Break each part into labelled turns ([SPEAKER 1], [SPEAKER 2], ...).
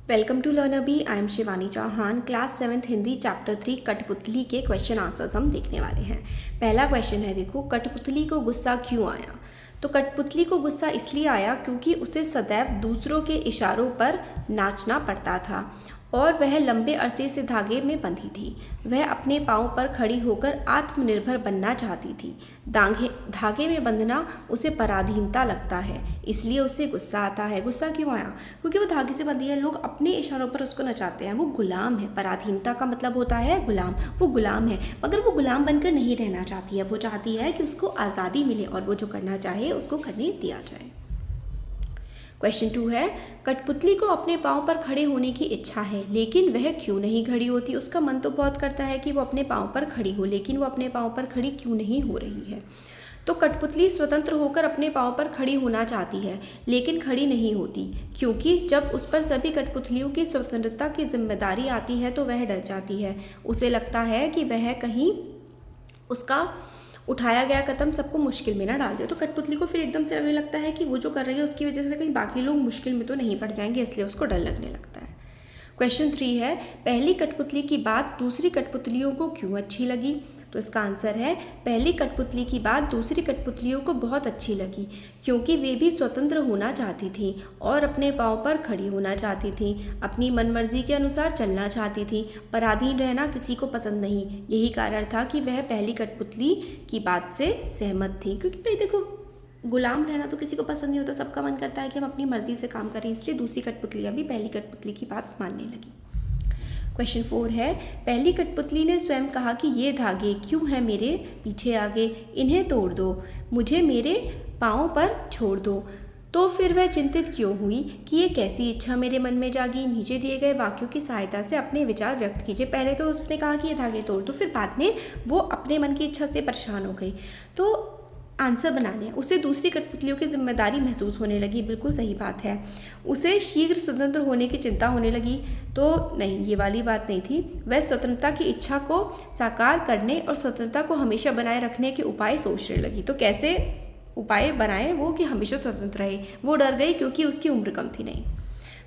[SPEAKER 1] Welcome to learner bee. I am Shivani Chauhan. Class 7th Hindi chapter 3 कठपुतली के question answers हम देखने वाले हैं। पहला क्वेश्चन है, देखो, कठपुतली को गुस्सा क्यों आया। तो कठपुतली को गुस्सा इसलिए आया क्योंकि उसे सदैव दूसरों के इशारों पर नाचना पड़ता था और वह लंबे अरसे से धागे में बंधी थी। वह अपने पाँव पर खड़ी होकर आत्मनिर्भर बनना चाहती थी। धागे में बंधना उसे पराधीनता लगता है, इसलिए उसे गुस्सा आता है। गुस्सा क्यों आया? क्योंकि वो धागे से बंधी है, लोग अपने इशारों पर उसको नचाते हैं। वो गुलाम है। पराधीनता का मतलब होता है गुलाम। वो गुलाम है, मगर वो गुलाम बनकर नहीं रहना चाहती है। वो चाहती है कि उसको आज़ादी मिले और वो जो करना चाहे उसको करने दिया जाए। क्वेश्चन 2 है, कठपुतली को अपने पाँव पर खड़े होने की इच्छा है, लेकिन वह क्यों नहीं खड़ी होती। उसका मन तो बहुत करता है कि वो अपने पाँव पर खड़ी हो, लेकिन वो अपने पाँव पर खड़ी क्यों नहीं हो रही है। तो कठपुतली स्वतंत्र होकर अपने पाँव पर खड़ी होना चाहती है, लेकिन खड़ी नहीं होती, क्योंकि जब उस पर सभी कठपुतलियों की स्वतंत्रता की जिम्मेदारी आती है तो वह डर जाती है। उसे लगता है कि वह कहीं उसका उठाया गया कदम सबको मुश्किल में ना डाल दे। तो कठपुतली को फिर एकदम से लगने लगता है कि वो जो कर रही है उसकी वजह से कहीं बाकी लोग मुश्किल में तो नहीं पड़ जाएंगे, इसलिए उसको डर लगने लगता है। क्वेश्चन 3 है, पहली कठपुतली की बात दूसरी कठपुतलियों को क्यों अच्छी लगी। तो इसका आंसर है, पहली कठपुतली की बात दूसरी कठपुतलियों को बहुत अच्छी लगी क्योंकि वे भी स्वतंत्र होना चाहती थीं और अपने पाँव पर खड़ी होना चाहती थीं, अपनी मनमर्जी के अनुसार चलना चाहती थीं। पराधीन रहना किसी को पसंद नहीं। यही कारण था कि वह पहली कठपुतली की बात से सहमत थी। क्योंकि भाई देखो, गुलाम रहना तो किसी को पसंद नहीं होता। सबका मन करता है कि हम अपनी मर्जी से काम करें, इसलिए दूसरी कठपुतलियाँ भी पहली कठपुतली की बात मानने लगी। क्वेश्चन 4 है, पहली कठपुतली ने स्वयं कहा कि ये धागे क्यों हैं मेरे पीछे आगे, इन्हें तोड़ दो, मुझे मेरे पाँव पर छोड़ दो। तो फिर वह चिंतित क्यों हुई कि ये कैसी इच्छा मेरे मन में जागी। नीचे दिए गए वाक्यों की सहायता से अपने विचार व्यक्त कीजिए। पहले तो उसने कहा कि ये धागे तोड़ दो, फिर बाद में वो अपने मन की इच्छा से परेशान हो गई। तो आंसर बनाने उसे दूसरी कठपुतलियों की जिम्मेदारी महसूस होने लगी। बिल्कुल सही बात है। उसे शीघ्र स्वतंत्र होने की चिंता होने लगी। तो नहीं, ये वाली बात नहीं थी। वह स्वतंत्रता की इच्छा को साकार करने और स्वतंत्रता को हमेशा बनाए रखने के उपाय सोचने लगी। तो कैसे उपाय बनाए वो कि हमेशा स्वतंत्र रहे। वो डर गई क्योंकि उसकी उम्र कम थी। नहीं,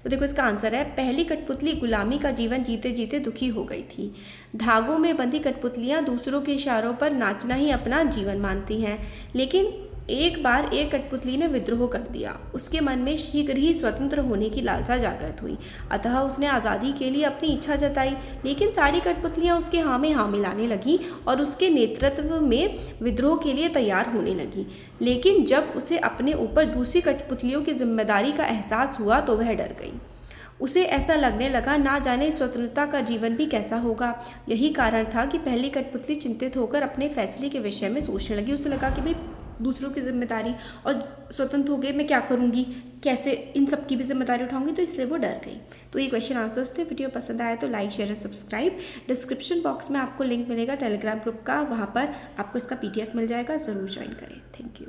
[SPEAKER 1] तो देखो इसका आंसर है, पहली कठपुतली गुलामी का जीवन जीते जीते दुखी हो गई थी। धागों में बंधी कठपुतलियाँ दूसरों के इशारों पर नाचना ही अपना जीवन मानती हैं, लेकिन एक बार एक कठपुतली ने विद्रोह कर दिया। उसके मन में शीघ्र ही स्वतंत्र होने की लालसा जागृत हुई, अतः उसने आज़ादी के लिए अपनी इच्छा जताई। लेकिन सारी कठपुतलियाँ उसके हाँ में हाँ मिलाने लगीं और उसके नेतृत्व में विद्रोह के लिए तैयार होने लगी। लेकिन जब उसे अपने ऊपर दूसरी कठपुतलियों की जिम्मेदारी का एहसास हुआ तो वह डर गई। उसे ऐसा लगने लगा, ना जाने स्वतंत्रता का जीवन भी कैसा होगा। यही कारण था कि पहली कठपुतली चिंतित होकर अपने फैसले के विषय में सोचने लगी। उसे लगा कि भाई दूसरों की जिम्मेदारी और स्वतंत्र हो गए, मैं क्या करूँगी, कैसे इन सब की भी जिम्मेदारी उठाऊंगी, तो इसलिए वो डर गई। तो ये क्वेश्चन आंसर्स थे। वीडियो पसंद आया तो like, share and subscribe. Description box में आपको लिंक मिलेगा टेलीग्राम ग्रुप का, वहाँ पर आपको इसका PDF मिल जाएगा, ज़रूर ज्वाइन करें। Thank you.